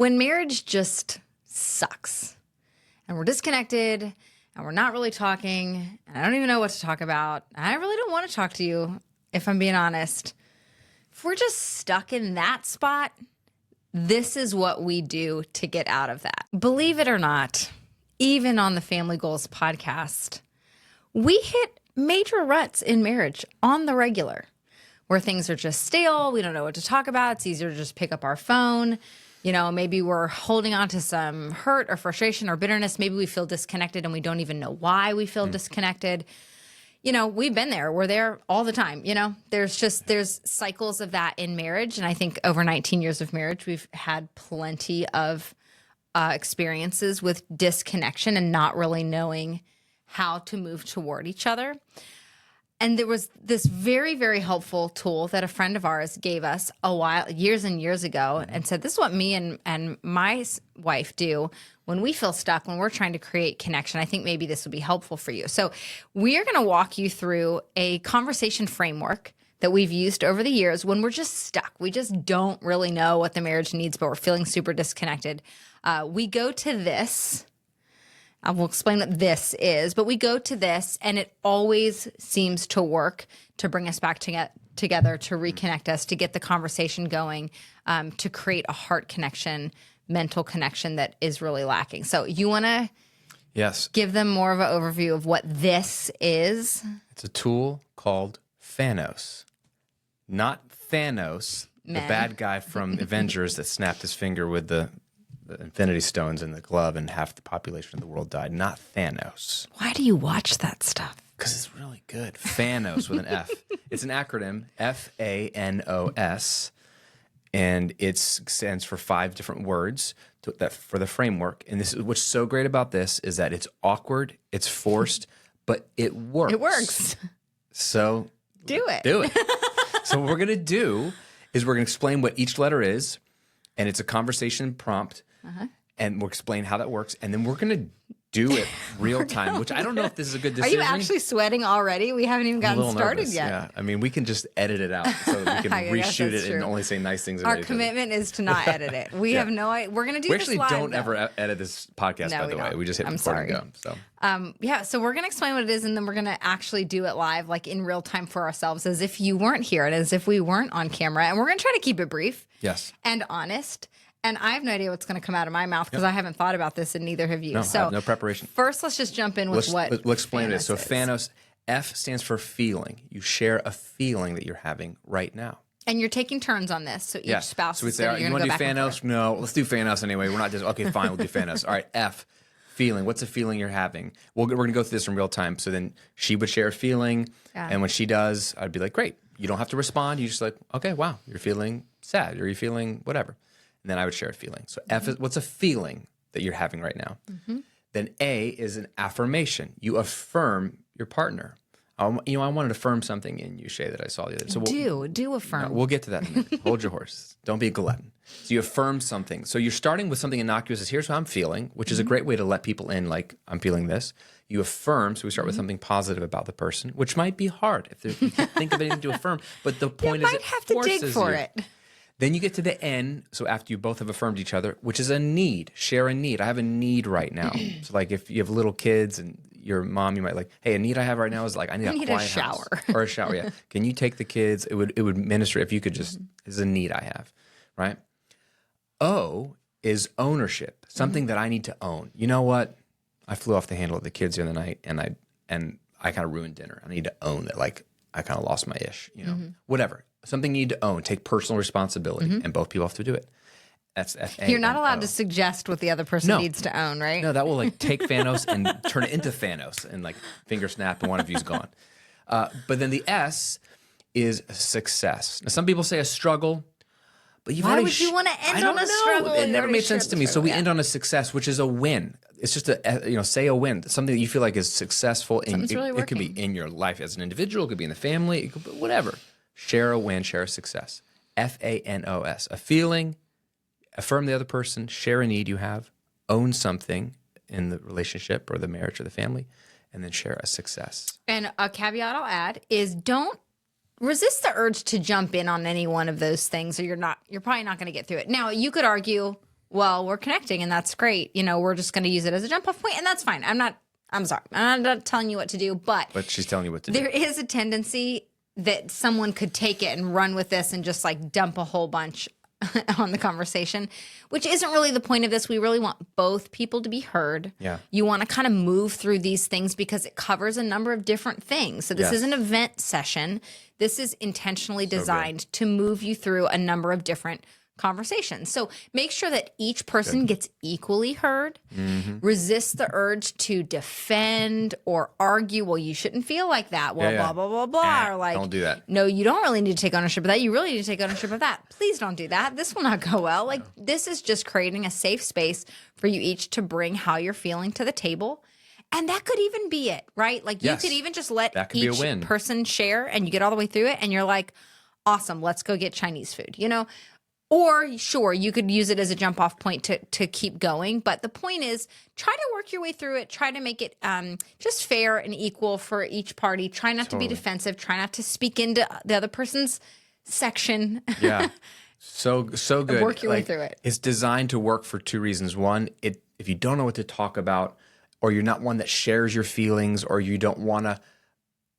When marriage just sucks and we're disconnected and we're not really talking and I don't even know what to talk about, I really don't want to talk to you, if I'm being honest. If we're just stuck in that spot, this is what we do to get out of that. Believe it or not, even on the Family Goals podcast, we hit major ruts in marriage on the regular, where things are just stale. We don't know what to talk about. It's easier to just pick up our phone. You know, maybe we're holding on to some hurt or frustration or bitterness. Maybe we feel disconnected and we don't even know why we feel disconnected. You know, we've been there. We're there all the time. You know, there's cycles of that in marriage. And I think over 19 years of marriage, we've had plenty of experiences with disconnection and not really knowing how to move toward each other. And there was this very, very helpful tool that a friend of ours gave us years and years ago, and said, this is what me and my wife do when we feel stuck, when we're trying to create connection. I think maybe this will be helpful for you. So we are going to walk you through a conversation framework that we've used over the years when we're just stuck. We just don't really know what the marriage needs, but we're feeling super disconnected. We go to this. I will explain what this is, but we go to this and it always seems to work to bring us back together, to reconnect us, to get the conversation going, to create a heart connection, mental connection that is really lacking. So you want to give them more of an overview of what this is? It's a tool called FANOS. Not Thanos, the bad guy from Avengers that snapped his finger with the Infinity Stones in the glove and half the population of the world died. Not Thanos. Why do you watch that stuff? Because it's really good. FANOS with an F. It's an acronym, FANOS, and it stands for 5 different words for the framework. And this is what's so great about this is that it's awkward, it's forced, but it works. It works. So do it. Do it. So what we're going to do is we're going to explain what each letter is, and it's a conversation prompt. And we'll explain how that works. And then we're going to do it real time, which I don't know if this is a good decision. Are you actually sweating already? We haven't even gotten started yet. Yeah. I mean, we can just edit it out so that we can reshoot it and only say nice things. Our commitment is to not edit it. We have no idea. We're going to do this live. We actually don't ever edit this podcast, by the way. We just hit record and go. So. So we're going to explain what it is, and then we're going to actually do it live, like in real time for ourselves, as if you weren't here and as if we weren't on camera. And we're going to try to keep it brief and honest. And I have no idea what's going to come out of my mouth because I haven't thought about this, and neither have you. No, I have no preparation. First, let's just jump in with we'll explain it. So is. FANOS, F stands for feeling. You share a feeling that you're having right now. And you're taking turns on this. So each spouse so we say, all right, you want to do FANOS? No, let's do FANOS anyway. We're not just, okay, fine, we'll do FANOS. All right, F, feeling. What's a feeling you're having? We're going to go through this in real time. So then she would share a feeling. And when she does, I'd be like, great. You don't have to respond. You just like, okay, wow, you're feeling sad or you're feeling whatever. And then I would share a feeling. So F is, what's a feeling that you're having right now? Then A is an affirmation. You affirm your partner. I wanted to affirm something in you, Shay, that I saw the other day. So do affirm. No, we'll get to that in a minute. Hold your horse. Don't be a glutton. So you affirm something. So you're starting with something innocuous. Here's what I'm feeling, which is a great way to let people in, like, I'm feeling this. You affirm. So we start with something positive about the person, which might be hard if you can't think of anything to affirm. But the point is, might have to dig for it. Then you get to the N, so after you both have affirmed each other, which is a need. Share a need. I have a need right now. So like if you have little kids and your mom, you might like, hey, a need I have right now is like I need a quiet shower. House. Or a shower, yeah. Can you take the kids? It would minister if you could just, this is a need I have, right? O is ownership, something that I need to own. You know what? I flew off the handle of the kids the other night and I kind of ruined dinner. I need to own that. Like I kind of lost my ish, whatever. Something you need to own, take personal responsibility, and both people have to do it. That's F-A-N-O. You're not allowed to suggest what the other person needs to own, right? No, that will like take FANOS and turn it into FANOS and like finger snap and one of you's gone. But then the S is success. Now some people say a struggle, but why would you want to end on a struggle? It never made sense to me. So we end on a success, which is a win. It's just say a win, something that you feel like is successful. It could be in your life as an individual, it could be in the family, it could be whatever. Share a win, share a success. FANOS, a feeling, affirm the other person, share a need you have, own something in the relationship or the marriage or the family, and then share a success. And a caveat I'll add is don't resist the urge to jump in on any one of those things or you're probably not going to get through it. Now, you could argue well, we're connecting and that's great. You know, we're just going to use it as a jump off point and that's fine. I'm sorry. I'm not telling you what to do, but she's telling you what to do. There is a tendency that someone could take it and run with this and just like dump a whole bunch on the conversation, which isn't really the point of this. We really want both people to be heard. Yeah. You want to kind of move through these things because it covers a number of different things. So this is an event session. This is intentionally designed to move you through a number of different conversations. So make sure that each person gets equally heard. Resist the urge to defend or argue. Well, you shouldn't feel like that. Well, blah, blah, blah, blah. Or like, don't do that. No, you don't really need to take ownership of that. You really need to take ownership of that. Please don't do that. This will not go well. Like this is just creating a safe space for you each to bring how you're feeling to the table. And that could even be it, right? Like you could even just let each person share and you get all the way through it and you're like, awesome, let's go get Chinese food, you know? Or sure, you could use it as a jump off point to keep going. But the point is try to work your way through it. Try to make it just fair and equal for each party. Try not to be defensive. Try not to speak into the other person's section. Yeah. So good. Work your way through it. It's designed to work for two reasons. One, if you don't know what to talk about, or you're not one that shares your feelings, or you don't want to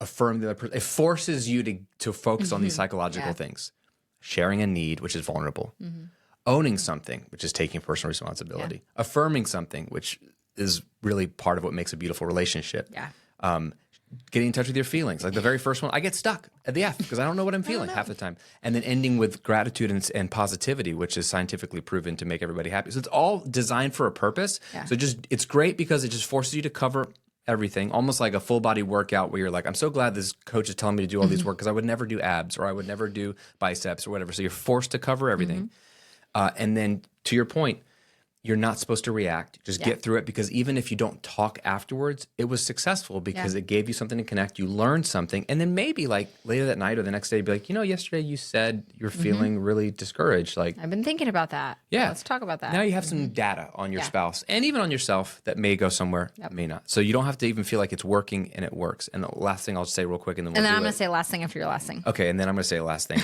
affirm the other person, it forces you to focus on these psychological things. Sharing a need, which is vulnerable. Owning something, which is taking personal responsibility. Affirming something, which is really part of what makes a beautiful relationship. Getting in touch with your feelings. Like the very first one, I get stuck at the F because I don't know what I'm feeling half the time. And then ending with gratitude and positivity, which is scientifically proven to make everybody happy. So it's all designed for a purpose. So it's great because it just forces you to cover everything, almost like a full body workout where you're like, I'm so glad this coach is telling me to do all these work because I would never do abs or I would never do biceps or whatever. So you're forced to cover everything. And then to your point, you're not supposed to react. Just get through it because even if you don't talk afterwards, it was successful because it gave you something to connect. You learned something. And then maybe like later that night or the next day, be like, you know, yesterday you said you're feeling really discouraged. Like I've been thinking about that. Yeah. Let's talk about that. Now you have some data on your spouse and even on yourself that may go somewhere, may not. So you don't have to even feel like it's working and it works. And the last thing I'll say real quick and then I'm going to say last thing after your last thing. Okay. And then I'm going to say last thing.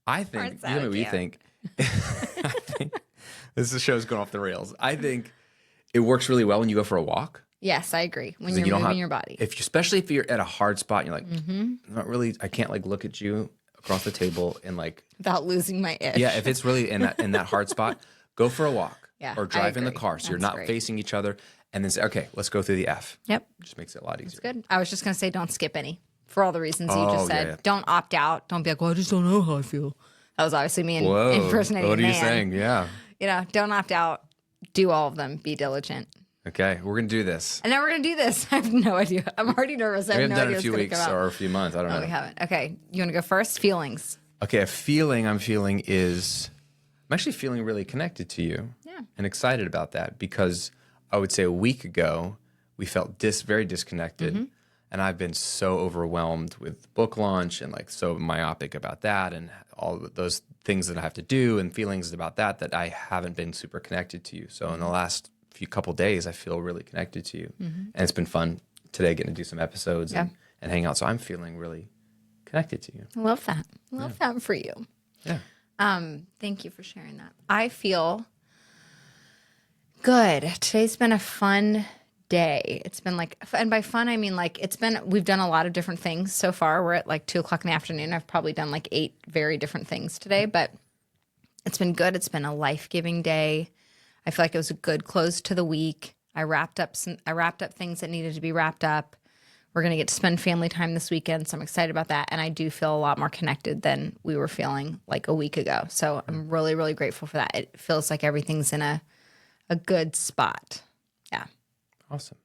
I think, you know what you think. I think this show's going off the rails. I think it works really well when you go for a walk. Yes, I agree. When you're moving your body. Especially if you're at a hard spot and you're like, not really, I can't like look at you across the table and like. Without losing my ish. Yeah, if it's really in that hard spot, go for a walk or drive in the car so you're not great. facing each other and then say, okay, let's go through the F. Yep. Just makes it a lot easier. That's good. I was just going to say don't skip any for all the reasons you just said. Yeah. Don't opt out. Don't be like, well, I just don't know how I feel. That was obviously me impersonating what are a you man. saying? Yeah. You know, don't opt out. Do all of them. Be diligent. Okay, we're going to do this. And then we're going to do this. I have no idea. I'm already nervous. I We have haven't no done idea it a few what's weeks gonna come out. or a few months. I don't know. We haven't. Okay. You want to go first? Feelings. Okay, a feeling I'm feeling is I'm actually feeling really connected to you. Yeah. And excited about that because I would say a week ago we felt very disconnected. And I've been so overwhelmed with book launch and like so myopic about that and all of those things that I have to do and feelings about that I haven't been super connected to you. So in the last couple days, I feel really connected to you. And it's been fun today getting to do some episodes and hang out. So I'm feeling really connected to you. I love that. I love that for you. Yeah. Thank you for sharing that. I feel good. Today's been a fun day. It's been like, and by fun, I mean like we've done a lot of different things so far. We're at like 2:00 in the afternoon. I've probably done like 8 very different things today, but it's been good. It's been a life-giving day. I feel like it was a good close to the week. I wrapped up things that needed to be wrapped up. We're going to get to spend family time this weekend, so I'm excited about that. And I do feel a lot more connected than we were feeling like a week ago. So I'm really, really grateful for that. It feels like everything's in a good spot. Yeah. Awesome.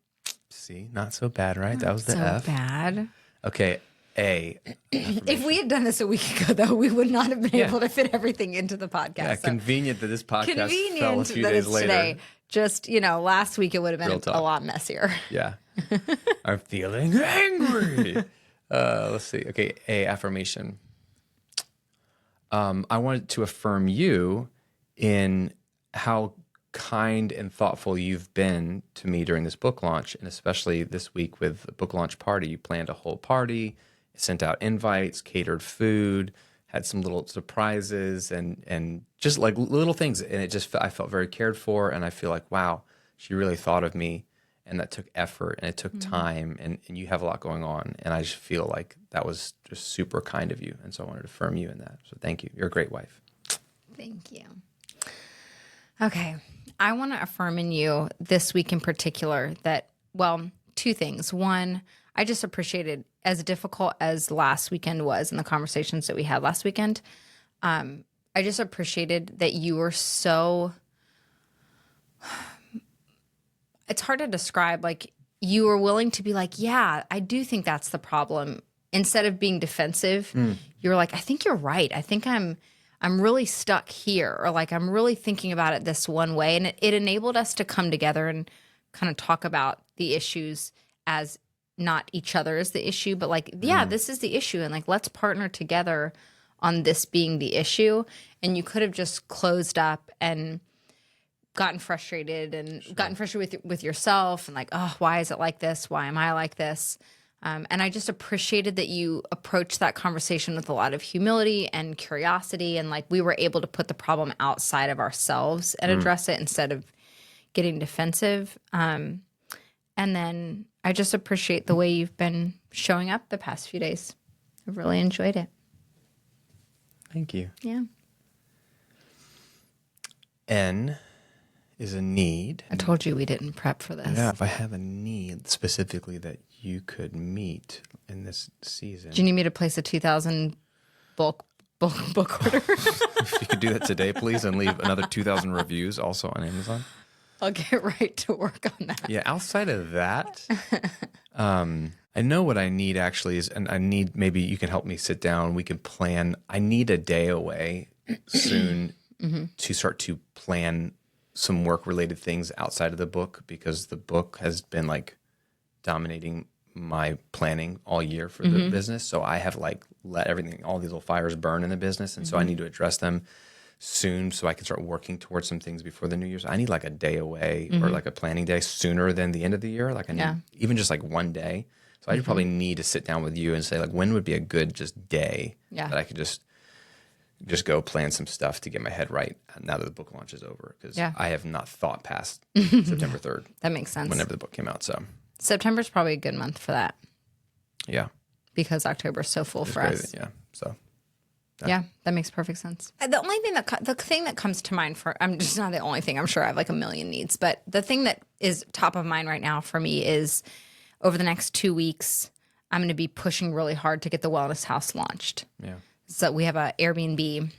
See, not so bad, right? That was the so F. bad. Okay, A. If we had done this a week ago, though, we would not have been able to fit everything into the podcast. Yeah, So convenient that this podcast fell a few that days it's later. today. Just, last week it would have Real been talk. a lot messier. Yeah. I'm feeling angry. Let's see. Okay, A, affirmation. I wanted to affirm you in how kind and thoughtful you've been to me during this book launch, and especially this week with the book launch party. You planned a whole party, sent out invites, catered food, had some little surprises and just like little things. And I felt very cared for. And I feel like, wow, she really thought of me. And that took effort and it took time. And you have a lot going on. And I just feel like that was just super kind of you. And so I wanted to affirm you in that. So thank you. You're a great wife. Thank you. Okay. I want to affirm in you this week in particular that, well, two things. One, I just appreciated, as difficult as last weekend was and the conversations that we had last weekend, I just appreciated that you were so, it's hard to describe, like you were willing to be like, yeah, I do think that's the problem. Instead of being defensive, you were like, I think you're right. I think I'm really stuck here, or like I'm really thinking about it this one way. And it enabled us to come together and kind of talk about the issues as not each other as the issue, but like, yeah, this is the issue. And like, let's partner together on this being the issue. And you could have just closed up and gotten frustrated with yourself and like, oh, why is it like this? Why am I like this? And I just appreciated that you approached that conversation with a lot of humility and curiosity. And like, we were able to put the problem outside of ourselves and address it instead of getting defensive. And then I just appreciate the way you've been showing up the past few days. I've really enjoyed it. Thank you. Yeah. N is a need. I told you we didn't prep for this. Yeah, if I have a need specifically that you could meet in this season. Do you need me to place a 2,000 book order? If you could do that today, please, and leave another 2,000 reviews also on Amazon. I'll get right to work on that. Yeah, outside of that, I know what I need actually is, and I need, maybe you can help me sit down, we can plan. I need a day away soon to start to plan some work-related things outside of the book, because the book has been like dominating my planning all year for the business. So I have like let everything, all these little fires burn in the business. And so I need to address them soon so I can start working towards some things before the New Year's. I need like a day away or like a planning day sooner than the end of the year. Like I need even just like one day. So I probably need to sit down with you and say like, when would be a good just day that I could just go plan some stuff to get my head right now that the book launch is over. Because I have not thought past September 3rd. That makes sense. Whenever the book came out. So September's probably a good month for that. Yeah. Because October's so full for us. Yeah. So. Yeah, that makes perfect sense. The only thing the thing that comes to mind for, I'm just not the only thing, I'm sure I have like a million needs, but the thing that is top of mind right now for me is over the next 2 weeks, I'm going to be pushing really hard to get the wellness house launched. Yeah. So we have a Airbnb,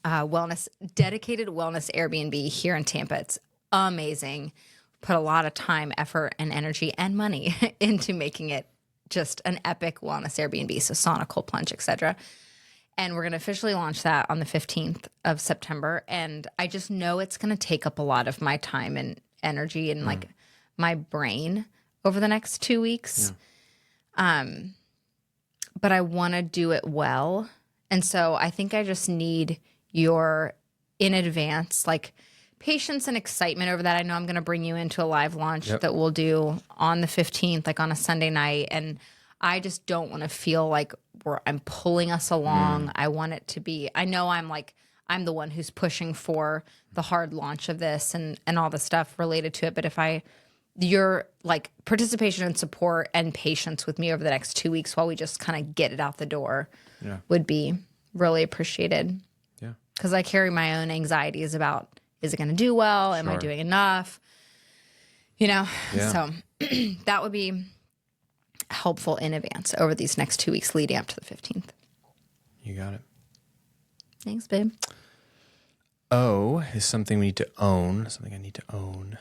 dedicated wellness Airbnb here in Tampa. It's amazing. Put a lot of time, effort, and energy and money into making it just an epic wellness Airbnb. So sauna, cold plunge, etc. And we're going to officially launch that on the 15th of September. And I just know it's going to take up a lot of my time and energy and like my brain over the next 2 weeks. Yeah. But I want to do it well. And so I think I just need your in advance, like patience and excitement over that. I know I'm going to bring you into a live launch that we'll do on the 15th, like on a Sunday night. And I just don't want to feel like I'm pulling us along. I want it to be, I know I'm the one who's pushing for the hard launch of this and all the stuff related to it. But your like participation and support and patience with me over the next 2 weeks while we just kind of get it out the door would be really appreciated. Yeah. Because I carry my own anxieties about, is it going to do well? Am I doing enough? You know? Yeah. So that would be helpful in advance over these next 2 weeks leading up to the 15th. You got it. Thanks, babe. O is something we need to own, something I need to own.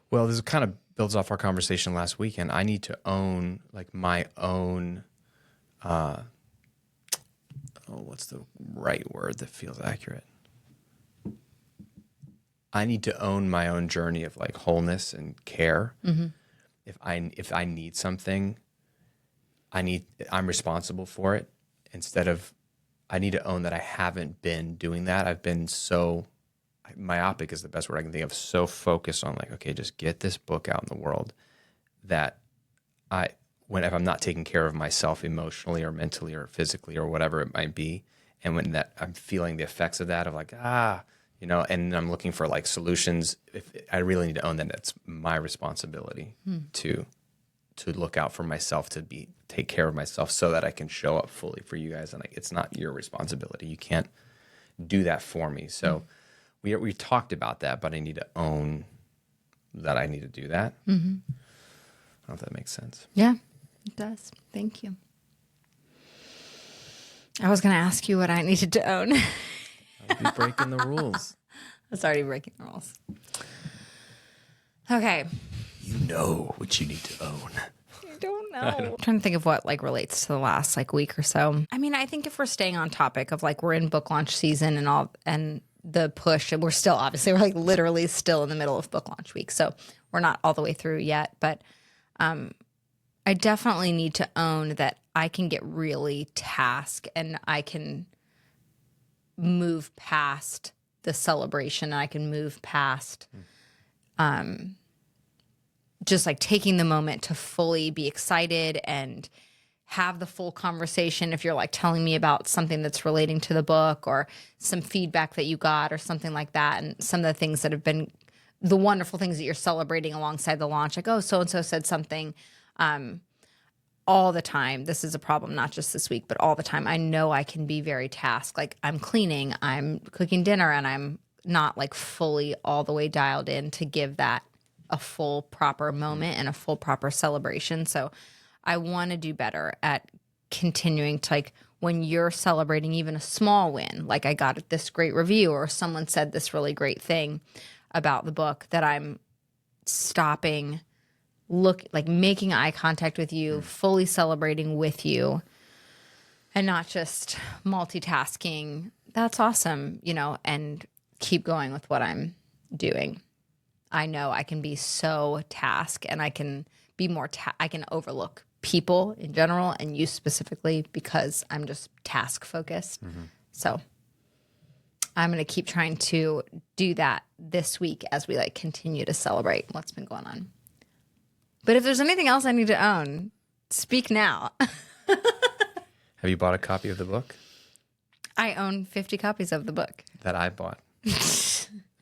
Well, this kind of builds off our conversation last weekend. I need to own like my own, what's the right word that feels accurate? I need to own my own journey of like wholeness and care. Mm-hmm. If I need something, I'm responsible for it. Instead of, I need to own that I haven't been doing that. I've been so myopic is the best word I can think of. So focused on like, okay, just get this book out in the world that if I'm not taking care of myself emotionally or mentally or physically or whatever it might be, and when that I'm feeling the effects of that, of like, and I'm looking for like solutions, if I really need to own that it's my responsibility to look out for myself, to take care of myself so that I can show up fully for you guys. And like, it's not your responsibility. You can't do that for me. So we talked about that, but I need to own that I need to do that. I don't know if that makes sense. Yeah, it does. Thank you. I was going to ask you what I needed to own. I'll be breaking the rules. That's already breaking the rules. Okay. You know what you need to own. I don't know. I'm trying to think of what like relates to the last like week or so. I mean, I think if we're staying on topic of like we're in book launch season and all and the push, and we're still obviously we're like literally still in the middle of book launch week. So we're not all the way through yet, but I definitely need to own that I can get really task and I can move past the celebration. And I can move past just like taking the moment to fully be excited and have the full conversation. If you're like telling me about something that's relating to the book or some feedback that you got or something like that. And some of the things that have been the wonderful things that you're celebrating alongside the launch, like, oh, so-and-so said something all the time. This is a problem, not just this week, but all the time. I know I can be very tasked. Like I'm cleaning, I'm cooking dinner, and I'm not like fully all the way dialed in to give that a full proper moment and a full proper celebration. So I want to do better at continuing to like when you're celebrating even a small win, like I got this great review or someone said this really great thing about the book, that I'm stopping, making eye contact with you, fully celebrating with you, and not just multitasking. That's awesome, and keep going with what I'm doing. I know I can be so task and I can be I can overlook people in general and you specifically because I'm just task focused. So I'm going to keep trying to do that this week as we like continue to celebrate what's been going on. But if there's anything else I need to own, speak now. Have you bought a copy of the book? I own 50 copies of the book. That I bought.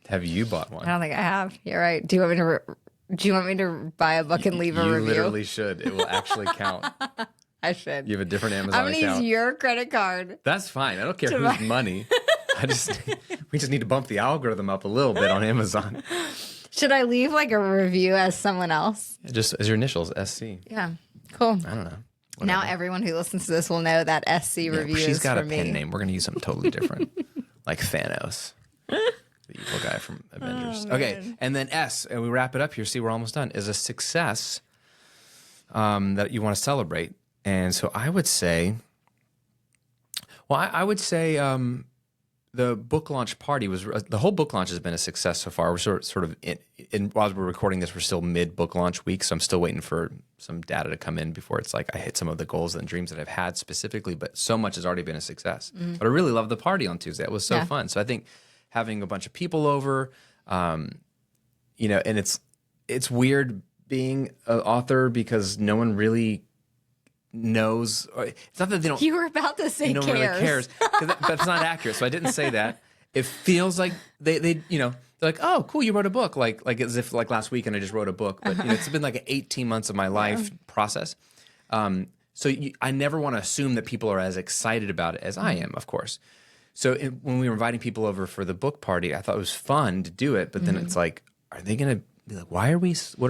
Have you bought one? I don't think I have. You're right. Do you want me to buy a book and leave a review? You literally should. It will actually count. I should. You have a different Amazon account. I'm going to use your credit card. That's fine. I don't care whose money. We just need to bump the algorithm up a little bit on Amazon. Should I leave like a review as someone else? Just as your initials, SC. Yeah. Cool. I don't know. Whatever. Now everyone who listens to this will know that SC review is for me. She's got a pen name. We're going to use something totally different. Like FANOS. The evil guy from Avengers. Okay, and then S, and we wrap it up here. See, we're almost done. Is a success that you want to celebrate. And so I would say, the book launch party was, the whole book launch has been a success so far. We're sort of while we're recording this, we're still mid book launch week. So I'm still waiting for some data to come in before it's like I hit some of the goals and dreams that I've had specifically, but so much has already been a success. But I really loved the party on Tuesday. It was so fun. So I think having a bunch of people over, and it's weird being an author because no one really knows. It's not that they don't. You were about to say no one really cares, but it's not accurate. So I didn't say that. It feels like they they're like, oh, cool, you wrote a book, like as if like last weekend I just wrote a book. But it's been like 18 months of my life process. So I never want to assume that people are as excited about it as I am, of course. So when we were inviting people over for the book party, I thought it was fun to do it. But then it's like, are they going to be like, what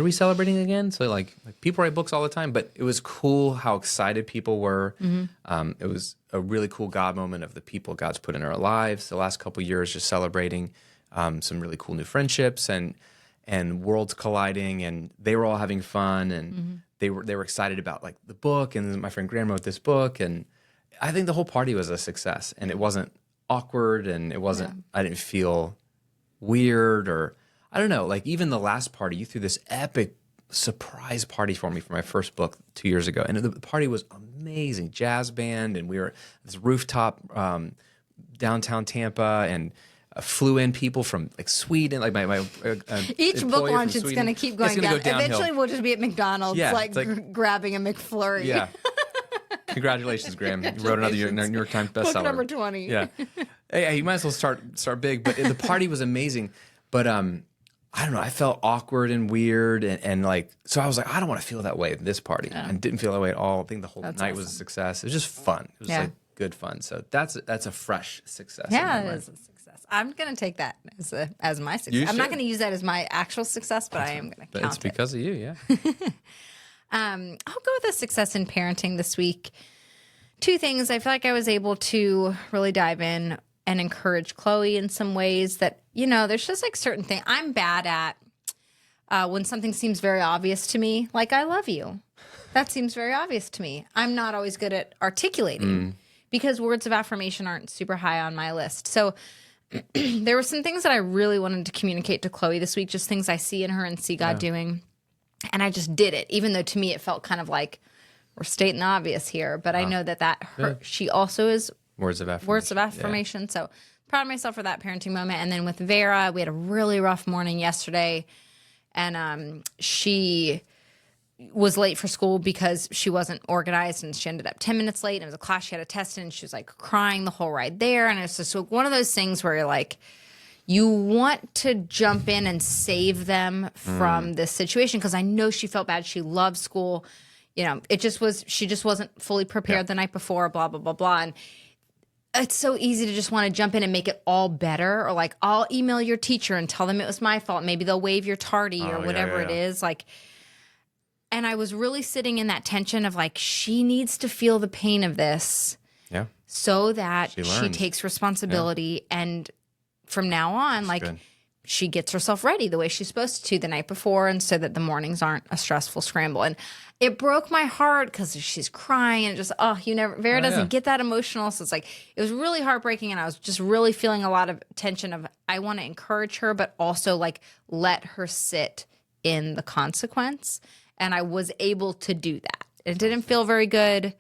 are we celebrating again? So like people write books all the time, but it was cool how excited people were. It was a really cool God moment of the people God's put in our lives the last couple of years, just celebrating some really cool new friendships and worlds colliding, and they were all having fun, and they were excited about like the book, and my friend Graham wrote this book, and I think the whole party was a success, and it wasn't awkward, and it wasn't, I didn't feel weird, or I don't know, like even the last party, you threw this epic surprise party for me for my first book 2 years ago, and the party was amazing, jazz band, and we were at this rooftop downtown Tampa, and flew in people from like Sweden, like my each book employer launch, from it's Sweden. going to keep going It's gonna down. go downhill. Eventually, we'll just be at McDonald's, Yeah, like, it's like- grabbing a McFlurry. Yeah. Congratulations, Graham. You wrote another New York Times bestseller. Book number 20. Yeah. Hey, you might as well start big. But the party was amazing. But I don't know. I felt awkward and weird, and like, so I was like, I don't want to feel that way at this party, and didn't feel that way at all. I think the whole night was a success. It was just fun. It was like good fun. So that's a fresh success. Yeah, it is a success. I'm going to take that as my success. I'm not going to use that as my actual success, but I am going to count it. It's because of you, yeah. I'll go with a success in parenting this week. 2 things. I feel like I was able to really dive in and encourage Chloe in some ways that, there's just like certain things I'm bad at when something seems very obvious to me, like I love you. That seems very obvious to me. I'm not always good at articulating because words of affirmation aren't super high on my list. So there were some things that I really wanted to communicate to Chloe this week, just things I see in her and see God doing. And I just did it, even though to me it felt kind of like we're stating the obvious here. But I know that she also is words of affirmation. Words of affirmation. Yeah. So proud of myself for that parenting moment. And then with Vera, we had a really rough morning yesterday. And she was late for school because she wasn't organized and she ended up 10 minutes late. And it was a class she had a test in and she was like crying the whole ride there. And it's just one of those things where you're like, you want to jump in and save them from this situation because I know she felt bad. She loved school. She just wasn't fully prepared the night before, blah, blah, blah, blah. And it's so easy to just want to jump in and make it all better, or like, I'll email your teacher and tell them it was my fault. Maybe they'll waive your tardy or whatever it is. Like, and I was really sitting in that tension of like, she needs to feel the pain of this so that she takes responsibility and from now on, like she gets herself ready the way she's supposed to the night before, and so that the mornings aren't a stressful scramble. And it broke my heart because she's crying and just, Vera doesn't get that emotional. So it's like, it was really heartbreaking. And I was just really feeling a lot of tension of, I want to encourage her, but also like let her sit in the consequence. And I was able to do that. It didn't feel very good,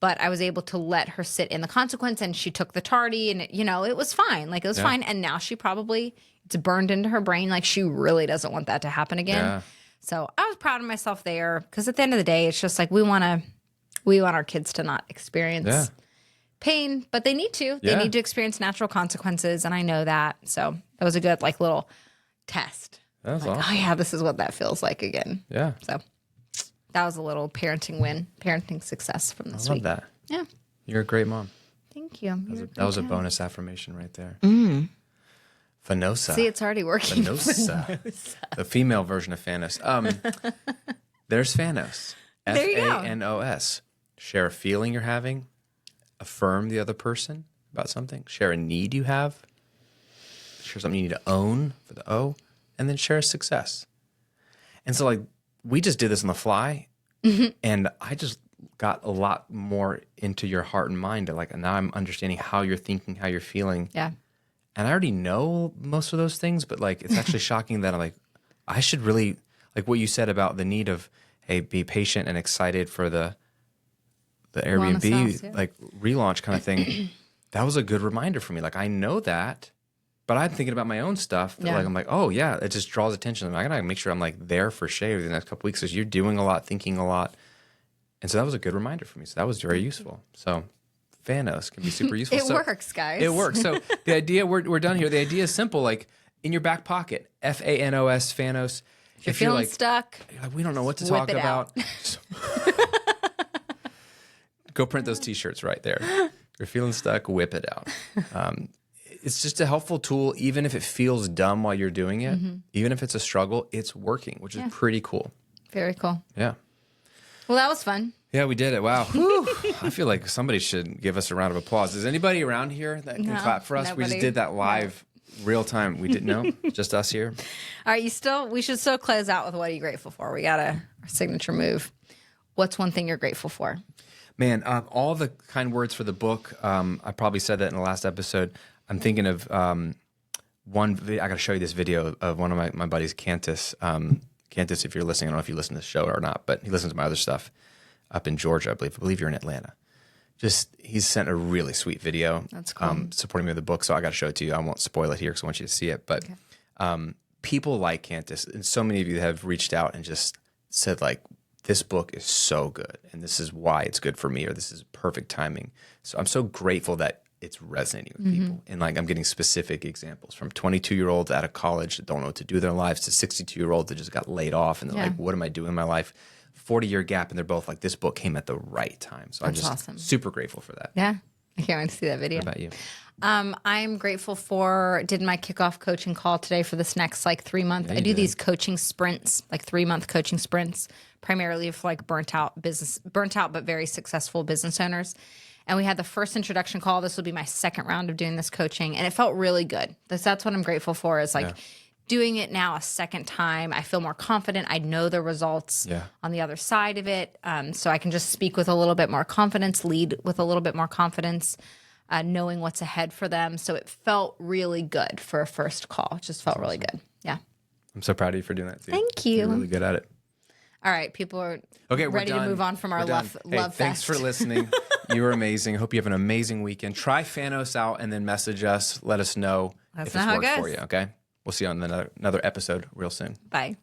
but I was able to let her sit in the consequence, and she took the tardy, and it was fine. Like, it was fine. And now it's burned into her brain. Like, she really doesn't want that to happen again. Yeah. So I was proud of myself there, because at the end of the day, it's just like, we want our kids to not experience pain, but they need to. They need to experience natural consequences. And I know that. So that was a good little test. That's awesome. Oh yeah, this is what that feels like again. Yeah. So that was a little parenting success from this week. I love that. Yeah. You're a great mom. Thank you. That was a bonus affirmation right there. FANOS. See, it's already working. FANOS. The female version of FANOS. There's FANOS. There you go. FANOS. Share a feeling you're having. Affirm the other person about something. Share a need you have. Share something you need to own for the O. And then share a success. And so, we just did this on the fly. And I just got a lot more into your heart and mind. Now I'm understanding how you're thinking, how you're feeling. Yeah. And I already know most of those things, but it's actually shocking that I'm like, I should really, what you said about the need of, hey, be patient and excited for the Airbnb, relaunch kind of thing. That was a good reminder for me. I know that, but I'm thinking about my own stuff. That, I'm like, oh yeah, it just draws attention. I gotta make sure I'm there for Shay over the next couple weeks, because you're doing a lot, thinking a lot. And so that was a good reminder for me. So that was very useful. So FANOS can be super useful. It works, guys. It works. So the idea, we're done here. The idea is simple, in your back pocket, FANOS, FANOS. If you're feeling stuck, we don't know what to talk about. Go print those t-shirts right there. If you're feeling stuck, whip it out. It's just a helpful tool, even if it feels dumb while you're doing it. Even if it's a struggle, it's working, which is pretty cool. Very cool. Yeah. Well, that was fun. Yeah, we did it. Wow. I feel like somebody should give us a round of applause. Is anybody around here that can clap for us? Nobody. We just did that live, real time. We didn't know. Just us here. All right, we should still close out with what are you grateful for? We got our signature move. What's one thing you're grateful for? Man, all the kind words for the book. I probably said that in the last episode. I'm thinking of one video. I got to show you this video of one of my buddies, Cantus. Cantus, if you're listening, I don't know if you listen to the show or not, but he listens to my other stuff up in Georgia, I believe. I believe you're in Atlanta. he's sent a really sweet video. That's cool. Supporting me with the book. So I got to show it to you. I won't spoil it here because I want you to see it. But people like Candace, and so many of you have reached out and just said like, this book is so good and this is why it's good for me, or this is perfect timing. So I'm so grateful that it's resonating with people. And like, I'm getting specific examples from 22-year-olds out of college that don't know what to do with their lives to 62-year-olds that just got laid off. And they're like, what am I doing in my life? 40-year gap. And they're both like, this book came at the right time. So I'm just super grateful for that. Yeah. I can't wait to see that video. What about you? I'm grateful did my kickoff coaching call today for this next like 3 month. I do these coaching sprints, like 3-month coaching sprints, primarily for like burnt out but very successful business owners. And we had the first introduction call. This will be my second round of doing this coaching, and it felt really good. That's what I'm grateful for, is like doing it now a second time. I feel more confident. I know the results on the other side of it. So I can just speak with a little bit more confidence, lead with a little bit more confidence, knowing what's ahead for them. So it felt really good for a first call. It just felt really good. Yeah. I'm so proud of you for doing that too. Thank you. You're really good at it. All right. People are ready to move on from our love fest. Thanks for listening. You were amazing. Hope you have an amazing weekend. Try FANOS out and then message us. Let us know if it's worked for you. Okay. We'll see you on another episode real soon. Bye.